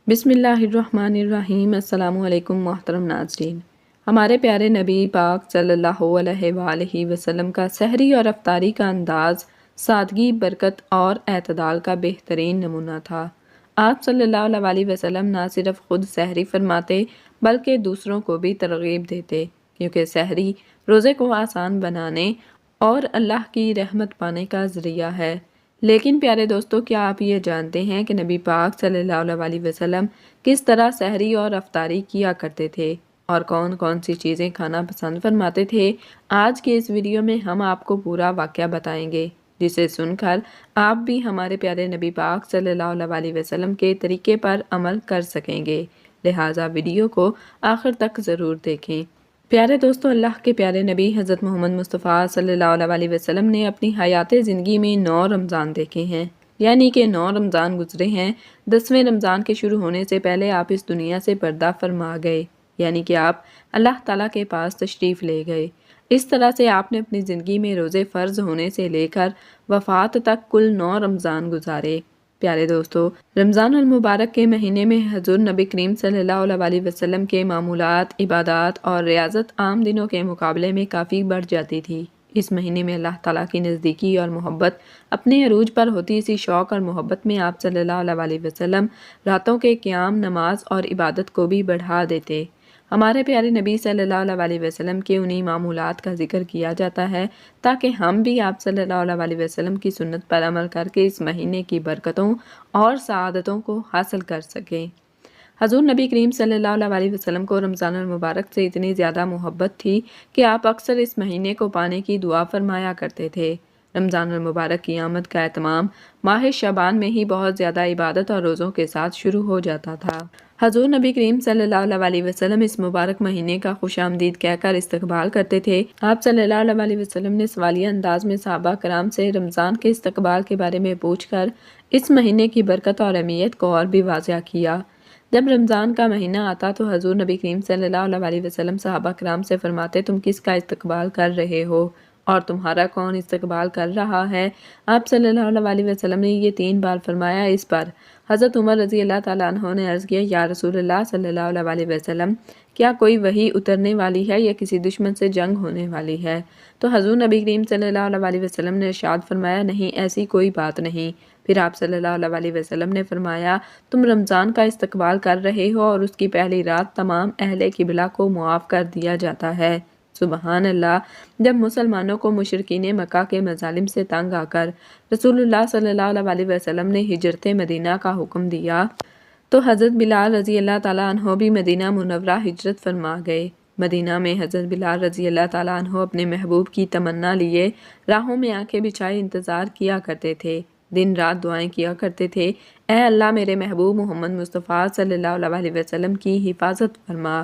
بسم اللہ الرحمن الرحیم۔ السلام علیکم محترم ناظرین۔ ہمارے پیارے نبی پاک صلی اللہ علیہ وآلہ وسلم کا سحری اور افطاری کا انداز سادگی، برکت اور اعتدال کا بہترین نمونہ تھا۔ آپ صلی اللہ علیہ وسلم نہ صرف خود سحری فرماتے بلکہ دوسروں کو بھی ترغیب دیتے، کیونکہ سحری روزے کو آسان بنانے اور اللہ کی رحمت پانے کا ذریعہ ہے۔ لیکن پیارے دوستو، کیا آپ یہ جانتے ہیں کہ نبی پاک صلی اللہ علیہ وسلم کس طرح سحری اور افطاری کیا کرتے تھے اور کون کون سی چیزیں کھانا پسند فرماتے تھے؟ آج کے اس ویڈیو میں ہم آپ کو پورا واقعہ بتائیں گے، جسے سن کر آپ بھی ہمارے پیارے نبی پاک صلی اللہ علیہ وسلم کے طریقے پر عمل کر سکیں گے۔ لہٰذا ویڈیو کو آخر تک ضرور دیکھیں۔ پیارے دوستو، اللہ کے پیارے نبی حضرت محمد مصطفیٰ صلی اللہ علیہ وسلم نے اپنی حیات زندگی میں 9 رمضان دیکھے ہیں، یعنی کہ 9 رمضان گزرے ہیں۔ 10ویں رمضان کے شروع ہونے سے پہلے آپ اس دنیا سے پردہ فرما گئے، یعنی کہ آپ اللہ تعالیٰ کے پاس تشریف لے گئے۔ اس طرح سے آپ نے اپنی زندگی میں روزے فرض ہونے سے لے کر وفات تک کل 9 رمضان گزارے۔ پیارے دوستو، رمضان المبارک کے مہینے میں حضور نبی کریم صلی اللہ علیہ وسلم کے معمولات، عبادات اور ریاضت عام دنوں کے مقابلے میں کافی بڑھ جاتی تھی۔ اس مہینے میں اللہ تعالیٰ کی نزدیکی اور محبت اپنے عروج پر ہوتی، اسی شوق اور محبت میں آپ صلی اللہ علیہ وسلم راتوں کے قیام، نماز اور عبادت کو بھی بڑھا دیتے۔ ہمارے پیارے نبی صلی اللہ علیہ وسلم کے انہی معمولات کا ذکر کیا جاتا ہے تاکہ ہم بھی آپ صلی اللہ علیہ وسلم کی سنت پر عمل کر کے اس مہینے کی برکتوں اور سعادتوں کو حاصل کر سکیں۔ حضور نبی کریم صلی اللہ علیہ وسلم کو رمضان المبارک سے اتنی زیادہ محبت تھی کہ آپ اکثر اس مہینے کو پانے کی دعا فرمایا کرتے تھے۔ رمضان المبارک کی آمد کا اہتمام ماہ شعبان میں ہی بہت زیادہ عبادت اور روزوں کے ساتھ شروع ہو جاتا تھا۔ حضور نبی کریم صلی اللہ علیہ وسلم اس مبارک مہینے کا خوش آمدید کہہ کر استقبال کرتے تھے۔ آپ صلی اللہ علیہ وسلم نے سوالیہ انداز میں صحابہ کرام سے رمضان کے استقبال کے بارے میں پوچھ کر اس مہینے کی برکت اور اہمیت کو اور بھی واضح کیا۔ جب رمضان کا مہینہ آتا تو حضور نبی کریم صلی اللہ علیہ وسلم صحابہ کرام سے فرماتے، تم کس کا استقبال کر رہے ہو اور تمہارا کون استقبال کر رہا ہے؟ آپ صلی اللہ علیہ وسلم نے یہ 3 بار فرمایا۔ اس پر حضرت عمر رضی اللہ تعالیٰ عنہ نے عرض کیا، یا رسول اللہ صلی اللہ علیہ وسلم، کیا کوئی وحی اترنے والی ہے یا کسی دشمن سے جنگ ہونے والی ہے؟ تو حضور نبی کریم صلی اللہ علیہ وسلم نے ارشاد فرمایا، نہیں، ایسی کوئی بات نہیں۔ پھر آپ صلی اللہ علیہ وسلم نے فرمایا، تم رمضان کا استقبال کر رہے ہو اور اس کی پہلی رات تمام اہل قبلہ کو معاف کر دیا جاتا ہے۔ سبحان اللہ۔ جب مسلمانوں کو مشرکین مکہ کے مظالم سے تنگ آ کر رسول اللہ صلی اللہ علیہ وسلم نے ہجرت مدینہ کا حکم دیا تو حضرت بلال رضی اللہ تعالیٰ عنہ بھی مدینہ منورہ ہجرت فرما گئے۔ مدینہ میں حضرت بلال رضی اللہ تعالیٰ عنہ اپنے محبوب کی تمنا لیے راہوں میں آنکھیں بچھائے انتظار کیا کرتے تھے، دن رات دعائیں کیا کرتے تھے، اے اللہ میرے محبوب محمد مصطفیٰ صلی اللہ علیہ وسلم کی حفاظت فرما،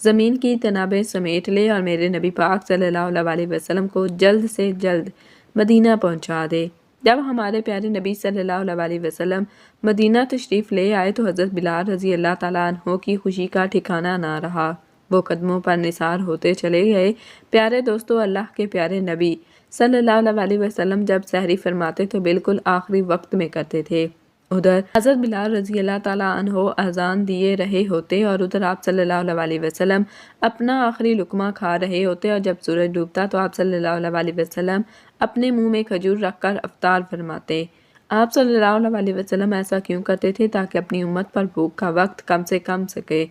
زمین کی تنابیں سمیٹ لے اور میرے نبی پاک صلی اللہ علیہ وسلم کو جلد سے جلد مدینہ پہنچا دے۔ جب ہمارے پیارے نبی صلی اللہ علیہ وسلم مدینہ تشریف لے آئے تو حضرت بلال رضی اللہ تعالیٰ عنہ کی خوشی کا ٹھکانہ نہ رہا، وہ قدموں پر نثار ہوتے چلے گئے۔ پیارے دوستو، اللہ کے پیارے نبی صلی اللہ علیہ وسلم جب سحری فرماتے تو بالکل آخری وقت میں کرتے تھے۔ ادھر حضرت بلال رضی اللہ تعالیٰ عنہ اذان دیے رہے ہوتے اور ادھر آپ صلی اللہ علیہ وسلم اپنا آخری لقمہ کھا رہے ہوتے، اور جب سورج ڈوبتا تو آپ صلی اللہ علیہ وسلم اپنے منہ میں کھجور رکھ کر افطار فرماتے۔ آپ صلی اللہ علیہ وسلم ایسا کیوں کرتے تھے؟ تاکہ اپنی امت پر بھوک کا وقت کم سے کم سکے۔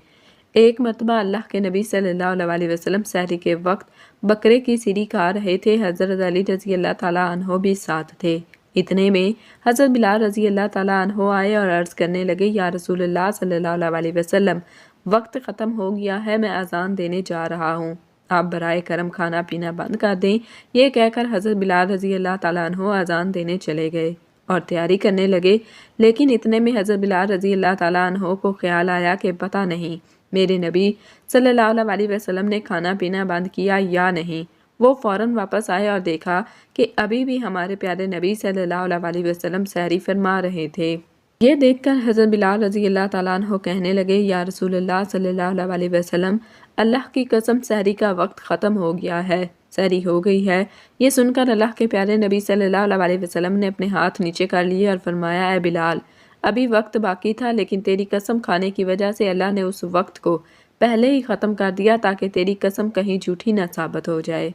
ایک مرتبہ اللہ کے نبی صلی اللہ علیہ وسلم سحری کے وقت بکرے کی سیری کھا رہے تھے، حضرت علی رضی اللہ تعالیٰ عنہ بھی ساتھ تھے۔ اتنے میں حضرت بلال رضی اللہ تعالیٰ عنہ آئے اور عرض کرنے لگے، یا رسول اللہ صلی اللہ علیہ وسلم، وقت ختم ہو گیا ہے، میں اذان دینے جا رہا ہوں، آپ برائے کرم کھانا پینا بند کر دیں۔ یہ کہہ کر حضرت بلال رضی اللہ تعالیٰ عنہ اذان دینے چلے گئے اور تیاری کرنے لگے، لیکن اتنے میں حضرت بلال رضی اللہ تعالیٰ عنہ کو خیال آیا کہ پتہ نہیں میرے نبی صلی اللہ علیہ وسلم نے کھانا پینا بند کیا یا نہیں۔ وہ فوراً واپس آئے اور دیکھا کہ ابھی بھی ہمارے پیارے نبی صلی اللہ علیہ وسلم سحری فرما رہے تھے۔ یہ دیکھ کر حضرت بلال رضی اللہ تعالیٰ عنہ کہنے لگے، یا رسول اللہ صلی اللہ علیہ وسلم، اللہ کی قسم سحری کا وقت ختم ہو گیا ہے، سحری ہو گئی ہے۔ یہ سن کر اللہ کے پیارے نبی صلی اللہ علیہ وسلم نے اپنے ہاتھ نیچے کر لیے اور فرمایا، اے بلال، ابھی وقت باقی تھا، لیکن تیری قسم کھانے کی وجہ سے اللہ نے اس وقت کو پہلے ہی ختم کر دیا تاکہ تیری قسم کہیں جھوٹی نہ ثابت ہو جائے۔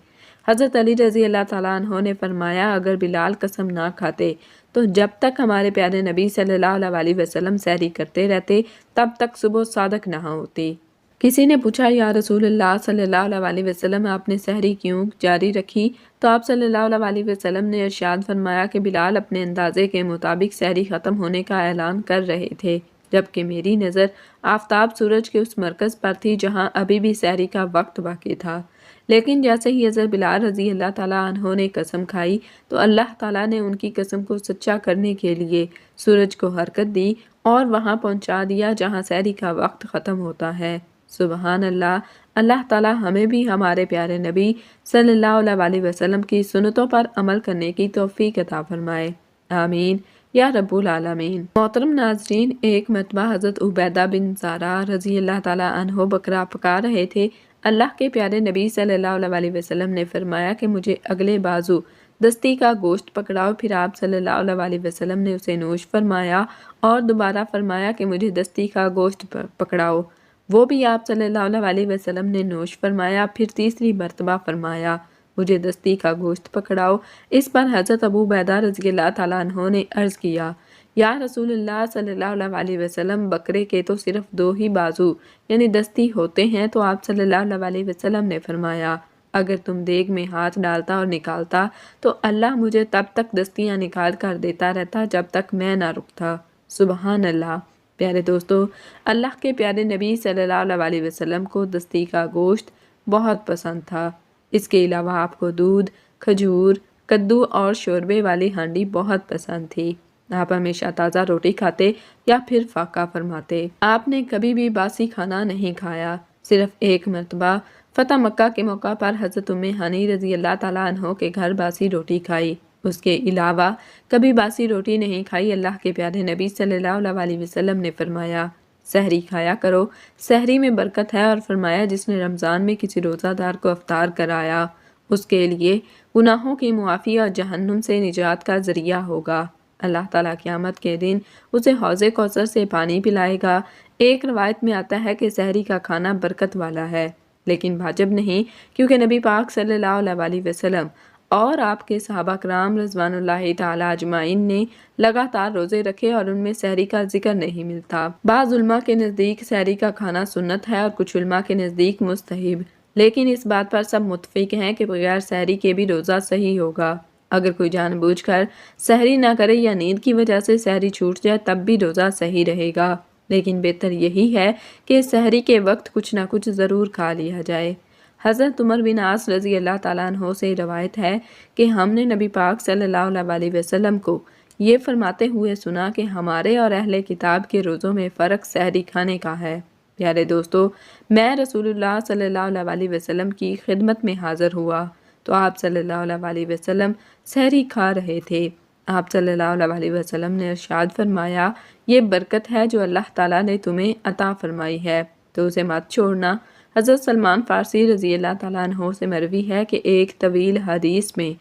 حضرت علی رضی اللہ تعالیٰ عنہ نے فرمایا، اگر بلال قسم نہ کھاتے تو جب تک ہمارے پیارے نبی صلی اللہ علیہ وسلم سحری کرتے رہتے تب تک صبح صادق نہ ہوتی۔ کسی نے پوچھا، یا رسول اللہ صلی اللہ علیہ وسلم، آپ نے سحری کیوں جاری رکھی؟ تو آپ صلی اللہ علیہ وسلم نے ارشاد فرمایا کہ بلال اپنے اندازے کے مطابق سحری ختم ہونے کا اعلان کر رہے تھے، جبکہ میری نظر آفتاب سورج کے اس مرکز پر تھی جہاں ابھی بھی سحری کا وقت باقی تھا۔ لیکن جیسے ہی حضرت بلال رضی اللہ تعالیٰ عنہ نے قسم کھائی تو اللہ تعالیٰ نے ان کی قسم کو سچا کرنے کے لیے سورج کو حرکت دی اور وہاں پہنچا دیا جہاں سحری کا وقت ختم ہوتا ہے۔ سبحان اللہ۔ اللہ تعالیٰ ہمیں بھی ہمارے پیارے نبی صلی اللہ علیہ وسلم کی سنتوں پر عمل کرنے کی توفیق عطا فرمائے، آمین یا رب العالمین۔ محترم ناظرین، ایک مرتبہ حضرت عبیدہ بن زارع رضی اللہ تعالیٰ عنہ بکرا پکا رہے تھے۔ اللہ کے پیارے نبی صلی اللہ علیہ وسلم نے فرمایا کہ مجھے اگلے بازو دستی کا گوشت پکڑاؤ، پھر آپ صلی اللہ علیہ وسلم نے اسے نوش فرمایا اور دوبارہ فرمایا کہ مجھے دستی کا گوشت پکڑاؤ، وہ بھی آپ صلی اللہ علیہ وسلم نے نوش فرمایا، پھر تیسری مرتبہ فرمایا مجھے دستی کا گوشت پکڑاؤ۔ اس پر حضرت ابو عبیدہ رضی اللہ تعالیٰ عنہ نے عرض کیا، یا رسول اللہ صلی اللہ علیہ وسلم، بکرے کے تو صرف 2 ہی بازو یعنی دستی ہوتے ہیں۔ تو آپ صلی اللہ علیہ وسلم نے فرمایا، اگر تم دیگ میں ہاتھ ڈالتا اور نکالتا تو اللہ مجھے تب تک دستیاں نکال کر دیتا رہتا جب تک میں نہ رکتا۔ سبحان اللہ۔ پیارے دوستو، اللہ کے پیارے نبی صلی اللہ علیہ وسلم کو دستی کا گوشت بہت پسند تھا۔ اس کے علاوہ آپ کو دودھ، کھجور، کدو اور شوربے والی ہانڈی بہت پسند تھی۔ آپ ہمیشہ تازہ روٹی کھاتے یا پھر فاقہ فرماتے۔ آپ نے کبھی بھی باسی کھانا نہیں کھایا۔ صرف ایک مرتبہ فتح مکہ کے موقع پر حضرت ام ہانی رضی اللہ تعالیٰ عنہ کے گھر باسی روٹی کھائی، اس کے علاوہ کبھی باسی روٹی نہیں کھائی۔ اللہ کے پیارے نبی صلی اللہ علیہ وسلم نے فرمایا، سحری کھایا کرو، سحری میں برکت ہے، اور فرمایا جس نے رمضان میں کسی روزہ دار کو افطار کرایا اس کے لیے گناہوں کی معافی اور جہنم سے نجات کا ذریعہ ہوگا۔ اللہ تعالیٰ قیامت کے دن اسے حوض کوثر سے پانی پلائے گا۔ ایک روایت میں آتا ہے کہ سحری کا کھانا برکت والا ہے، لیکن واجب نہیں، کیونکہ نبی پاک صلی اللہ علیہ وسلم اور آپ کے صحابہ کرام رضوان اللہ تعالی اجمعین نے لگاتار روزے رکھے اور ان میں سحری کا ذکر نہیں ملتا۔ بعض علماء کے نزدیک سحری کا کھانا سنت ہے اور کچھ علماء کے نزدیک مستحب، لیکن اس بات پر سب متفق ہیں کہ بغیر سحری کے بھی روزہ صحیح ہوگا۔ اگر کوئی جان بوجھ کر سحری نہ کرے یا نیند کی وجہ سے سحری چھوٹ جائے تب بھی روزہ صحیح رہے گا، لیکن بہتر یہی ہے کہ سحری کے وقت کچھ نہ کچھ ضرور کھا لیا جائے۔ حضرت عمر بن عاص رضی اللہ تعالیٰ عنہ سے روایت ہے کہ ہم نے نبی پاک صلی اللہ علیہ وسلم کو یہ فرماتے ہوئے سنا کہ ہمارے اور اہل کتاب کے روزوں میں فرق سحری کھانے کا ہے۔ پیارے دوستو، میں رسول اللہ صلی اللہ علیہ وسلم کی خدمت میں حاضر ہوا تو آپ صلی اللہ علیہ وسلم سحری کھا رہے تھے۔ آپ صلی اللہ علیہ وسلم نے ارشاد فرمایا، یہ برکت ہے جو اللہ تعالیٰ نے تمہیں عطا فرمائی ہے تو اسے مت چھوڑنا۔ حضرت سلمان فارسی رضی اللہ تعالیٰ عنہ سے مروی ہے کہ ایک طویل حدیث میں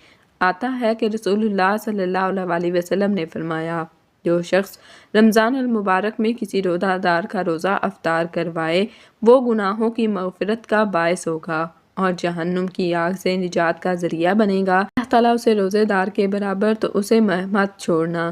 آتا ہے کہ رسول اللہ صلی اللہ علیہ وسلم نے فرمایا، جو شخص رمضان المبارک میں کسی روزہ دار کا روزہ افطار کروائے وہ گناہوں کی مغفرت کا باعث ہوگا اور جہنم کی آگ سے نجات کا ذریعہ بنے گا۔ اللہ تعالیٰ اسے روزے دار کے برابر تو اسے مت چھوڑنا۔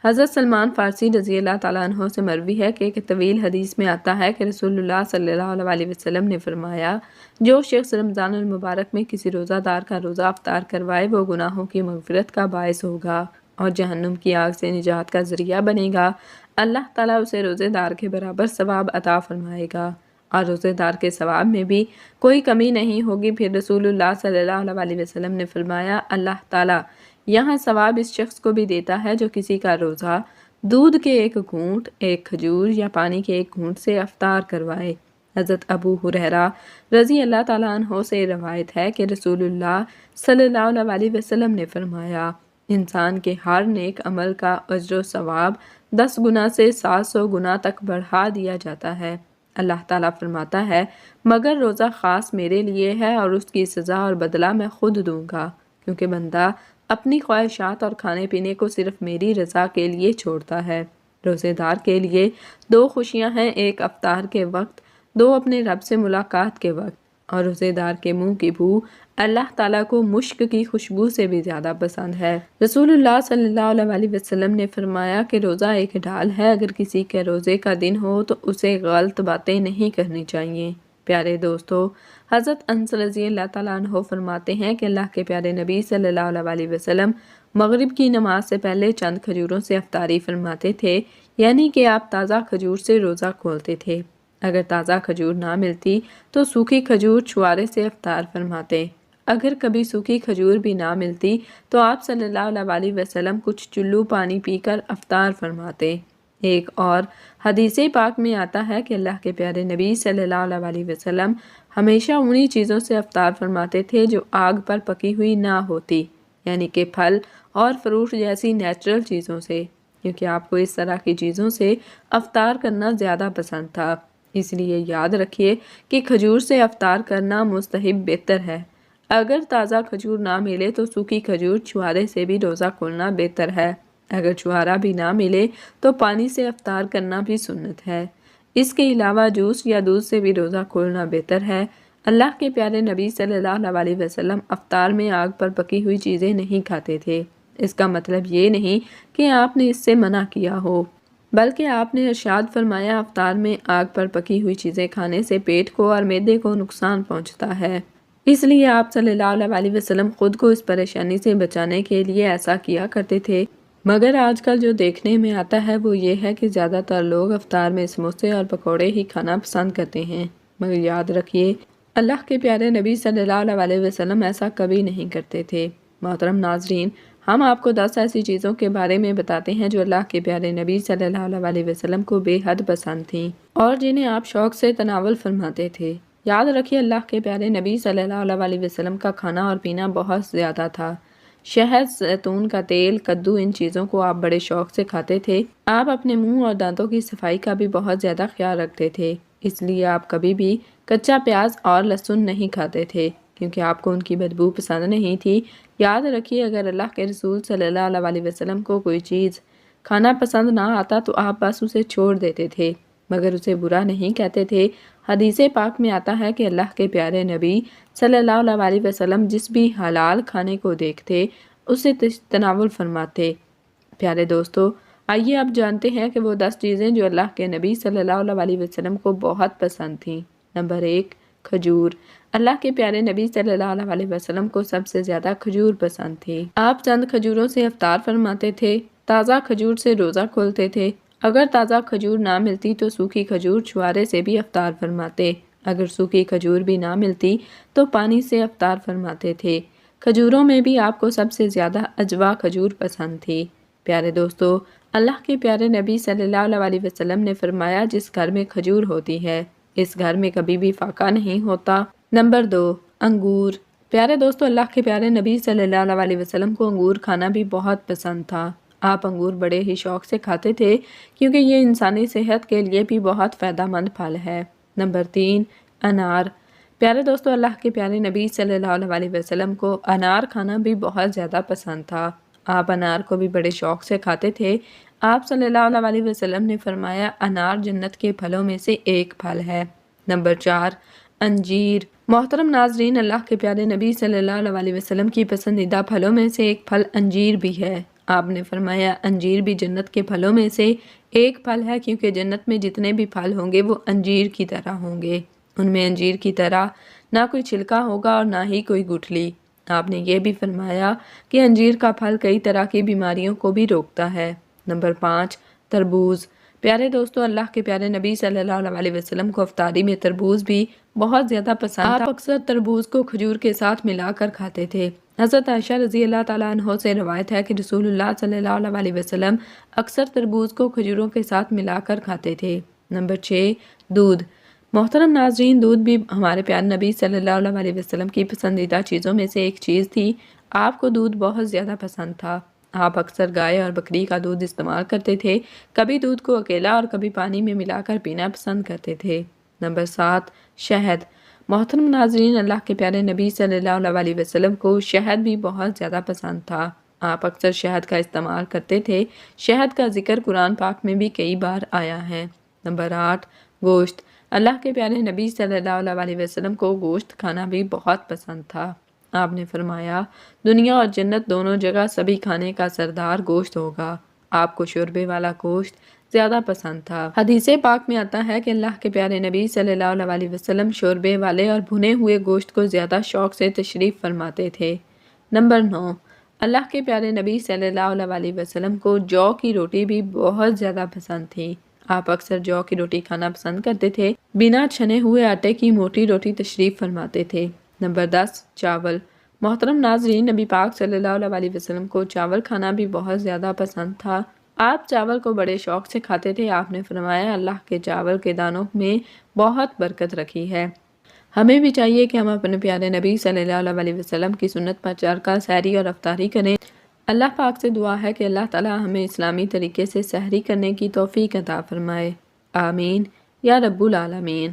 حضرت سلمان فارسی رضی اللہ تعالیٰ عنہ سے مروی ہے کہ ایک طویل حدیث میں آتا ہے کہ رسول اللہ صلی اللہ علیہ وسلم نے فرمایا، جو شخص رمضان المبارک میں کسی روزہ دار کا روزہ افطار کروائے وہ گناہوں کی مغفرت کا باعث ہوگا اور جہنم کی آگ سے نجات کا ذریعہ بنے گا۔ اللہ تعالیٰ اسے روزے دار کے برابر ثواب عطا فرمائے گا اور روزے دار کے ثواب میں بھی کوئی کمی نہیں ہوگی۔ پھر رسول اللہ صلی اللہ علیہ وسلم نے فرمایا، اللہ تعالیٰ یہاں ثواب اس شخص کو بھی دیتا ہے جو کسی کا روزہ دودھ کے 1 گھونٹ، 1 کھجور یا پانی کے 1 گھونٹ سے افطار کروائے۔ حضرت ابو ہریرہ رضی اللہ تعالیٰ عنہ سے روایت ہے کہ رسول اللہ صلی اللہ علیہ وسلم نے فرمایا، انسان کے ہر نیک عمل کا اجر و ثواب 10 گنا سے 700 گنا تک بڑھا دیا جاتا ہے۔ اللہ تعالیٰ فرماتا ہے، مگر روزہ خاص میرے لیے ہے اور اس کی سزا اور بدلہ میں خود دوں گا، کیونکہ بندہ اپنی خواہشات اور کھانے پینے کو صرف میری رضا کے لیے چھوڑتا ہے۔ روزے دار کے لیے 2 خوشیاں ہیں، ایک افطار کے وقت، 2 اپنے رب سے ملاقات کے وقت۔ اور روزے دار کے منہ کی بو اللہ تعالیٰ کو مشک کی خوشبو سے بھی زیادہ پسند ہے۔ رسول اللہ صلی اللہ علیہ وسلم نے فرمایا کہ روزہ ایک ڈھال ہے، اگر کسی کے روزے کا دن ہو تو اسے غلط باتیں نہیں کرنی چاہیے۔ پیارے دوستو، حضرت انس رضی اللہ تعالیٰ عنہ فرماتے ہیں کہ اللہ کے پیارے نبی صلی اللہ علیہ وسلم مغرب کی نماز سے پہلے چند کھجوروں سے افطاری فرماتے تھے، یعنی کہ آپ تازہ کھجور سے روزہ کھولتے تھے۔ اگر تازہ کھجور نہ ملتی تو سوکھی کھجور چھوارے سے افطار فرماتے۔ اگر کبھی سوکھی کھجور بھی نہ ملتی تو آپ صلی اللہ علیہ وسلم کچھ چلو پانی پی کر افطار فرماتے۔ ایک اور حدیث پاک میں آتا ہے کہ اللہ کے پیارے نبی صلی اللہ علیہ وسلم ہمیشہ انہی چیزوں سے افطار فرماتے تھے جو آگ پر پکی ہوئی نہ ہوتی، یعنی کہ پھل اور فروٹ جیسی نیچرل چیزوں سے، کیونکہ آپ کو اس طرح کی چیزوں سے افطار کرنا زیادہ پسند تھا۔ اس لیے یاد رکھیے کہ کھجور سے افطار کرنا مستحب بہتر ہے۔ اگر تازہ کھجور نہ ملے تو سوکھی کھجور چھوارے سے بھی روزہ کھولنا بہتر ہے۔ اگر چھوارا بھی نہ ملے تو پانی سے افطار کرنا بھی سنت ہے۔ اس کے علاوہ جوس یا دودھ سے بھی روزہ کھولنا بہتر ہے۔ اللہ کے پیارے نبی صلی اللہ علیہ وسلم افطار میں آگ پر پکی ہوئی چیزیں نہیں کھاتے تھے۔ اس کا مطلب یہ نہیں کہ آپ نے اس سے منع کیا ہو، بلکہ آپ نے ارشاد فرمایا افطار میں آگ پر پکی ہوئی چیزیں کھانے سے پیٹ کو اور معدے کو نقصان پہنچتا ہے۔ اس لیے آپ صلی اللہ علیہ وسلم خود کو اس پریشانی سے بچانے کے لیے ایسا کیا کرتے تھے۔ مگر آج کل جو دیکھنے میں آتا ہے وہ یہ ہے کہ زیادہ تر لوگ افطار میں سموسے اور پکوڑے ہی کھانا پسند کرتے ہیں، مگر یاد رکھیے اللہ کے پیارے نبی صلی اللہ علیہ وسلم ایسا کبھی نہیں کرتے تھے۔ محترم ناظرین، ہم آپ کو 10 ایسی چیزوں کے بارے میں بتاتے ہیں جو اللہ کے پیارے نبی صلی اللہ علیہ وسلم کو بے حد پسند تھیں اور جنہیں آپ شوق سے تناول فرماتے تھے۔ یاد رکھیے اللہ کے پیارے نبی صلی اللہ علیہ وسلم کا کھانا اور پینا بہت زیادہ تھا۔ شہد، زیتون کا تیل، کدو، ان چیزوں کو آپ بڑے شوق سے کھاتے تھے۔ آپ اپنے منہ اور دانتوں کی صفائی کا بھی بہت زیادہ خیال رکھتے تھے، اس لیے آپ کبھی بھی کچا پیاز اور لہسن نہیں کھاتے تھے کیونکہ آپ کو ان کی بدبو پسند نہیں تھی۔ یاد رکھیے اگر اللہ کے رسول صلی اللہ علیہ وسلم کو کوئی چیز کھانا پسند نہ آتا تو آپ بس اسے چھوڑ دیتے تھے، مگر اسے برا نہیں کہتے تھے۔ حدیث پاک میں آتا ہے کہ اللہ کے پیارے نبی صلی اللہ علیہ وسلم جس بھی حلال کھانے کو دیکھتے اسے تناول فرماتے۔ پیارے دوستو، آئیے اب جانتے ہیں کہ وہ 10 چیزیں جو اللہ کے نبی صلی اللہ علیہ وسلم کو بہت پسند تھیں۔ نمبر 1، کھجور۔ اللہ کے پیارے نبی صلی اللہ علیہ وسلم کو سب سے زیادہ کھجور پسند تھی۔ آپ چند کھجوروں سے افطار فرماتے تھے، تازہ کھجور سے روزہ کھولتے تھے۔ اگر تازہ کھجور نہ ملتی تو سوکھی کھجور چھوارے سے بھی افطار فرماتے۔ اگر سوکھی کھجور بھی نہ ملتی تو پانی سے افطار فرماتے تھے۔ کھجوروں میں بھی آپ کو سب سے زیادہ عجوا کھجور پسند تھی۔ پیارے دوستو، اللہ کے پیارے نبی صلی اللہ علیہ وسلم نے فرمایا جس گھر میں کھجور ہوتی ہے اس گھر میں کبھی بھی فاقہ نہیں ہوتا۔ نمبر 2، انگور۔ پیارے دوستو، اللہ کے پیارے نبی صلی اللہ علیہ وسلم کو انگور کھانا بھی بہت پسند تھا۔ آپ انگور بڑے ہی شوق سے کھاتے تھے کیونکہ یہ انسانی صحت کے لیے بھی بہت فائدہ مند پھل ہے۔ نمبر 3، انار۔ پیارے دوستو، اللہ کے پیارے نبی صلی اللہ علیہ وسلم کو انار کھانا بھی بہت زیادہ پسند تھا۔ آپ انار کو بھی بڑے شوق سے کھاتے تھے۔ آپ صلی اللہ علیہ وسلم نے فرمایا انار جنت کے پھلوں میں سے ایک پھل ہے۔ نمبر 4، انجیر۔ محترم ناظرین، اللہ کے پیارے نبی صلی اللہ علیہ وسلم کی پسندیدہ پھلوں میں سے ایک پھل انجیر بھی ہے۔ آپ نے فرمایا انجیر بھی جنت کے پھلوں میں سے ایک پھل ہے کیونکہ جنت میں جتنے بھی پھل ہوں گے وہ انجیر کی طرح ہوں گے۔ ان میں انجیر کی طرح نہ کوئی چھلکا ہوگا اور نہ ہی کوئی گٹھلی۔ آپ نے یہ بھی فرمایا کہ انجیر کا پھل کئی طرح کی بیماریوں کو بھی روکتا ہے۔ نمبر 5، تربوز۔ پیارے دوستو، اللہ کے پیارے نبی صلی اللہ علیہ وسلم کو افطاری میں تربوز بھی بہت زیادہ پسند تھا۔ آپ اکثر تربوز کو کھجور کے ساتھ ملا کر کھاتے تھے۔ حضرت عائشہ رضی اللہ تعالیٰ عنہ سے روایت ہے کہ رسول اللہ صلی اللہ علیہ وسلم اکثر تربوز کو کھجوروں کے ساتھ ملا کر کھاتے تھے۔ نمبر 6، دودھ۔ محترم ناظرین، دودھ بھی ہمارے پیارے نبی صلی اللہ علیہ وسلم کی پسندیدہ چیزوں میں سے ایک چیز تھی۔ آپ کو دودھ بہت زیادہ پسند تھا۔ آپ اکثر گائے اور بکری کا دودھ استعمال کرتے تھے، کبھی دودھ کو اکیلا اور کبھی پانی میں ملا کر پینا پسند کرتے تھے۔ نمبر 7، شہد۔ محترم ناظرین، اللہ کے پیارے نبی صلی اللہ علیہ وسلم کو شہد بھی بہت زیادہ پسند تھا۔ آپ اکثر شہد کا استعمال کرتے تھے۔ شہد کا ذکر قرآن پاک میں بھی کئی بار آیا ہے۔ نمبر 8، گوشت۔ اللہ کے پیارے نبی صلی اللہ علیہ وسلم کو گوشت کھانا بھی بہت پسند تھا۔ آپ نے فرمایا، دنیا اور جنت دونوں جگہ سبھی کھانے کا سردار گوشت ہوگا۔ آپ کو شوربے والا گوشت زیادہ پسند تھا۔ حدیث پاک میں آتا ہے کہ اللہ کے پیارے نبی صلی اللہ علیہ وسلم شوربے والے اور بھنے ہوئے گوشت کو زیادہ شوق سے تشریف فرماتے تھے۔ نمبر 9، اللہ کے پیارے نبی صلی اللہ علیہ وسلم کو جو کی روٹی بھی بہت زیادہ پسند تھی۔ آپ اکثر جو کی روٹی کھانا پسند کرتے تھے۔ بنا چھنے ہوئے آٹے کی موٹی روٹی تشریف فرماتے تھے۔ نمبر 10، چاول۔ محترم ناظرین، نبی پاک صلی اللہ علیہ وسلم کو چاول کھانا بھی بہت زیادہ پسند تھا۔ آپ چاول کو بڑے شوق سے کھاتے تھے۔ آپ نے فرمایا، اللہ کے چاول کے دانوں میں بہت برکت رکھی ہے۔ ہمیں بھی چاہیے کہ ہم اپنے پیارے نبی صلی اللہ علیہ وسلم کی سنت پر چل کر سحری اور افطاری کریں۔ اللہ پاک سے دعا ہے کہ اللہ تعالی ہمیں اسلامی طریقے سے سحری کرنے کی توفیق عطا فرمائے۔ آمین یا رب العالمین۔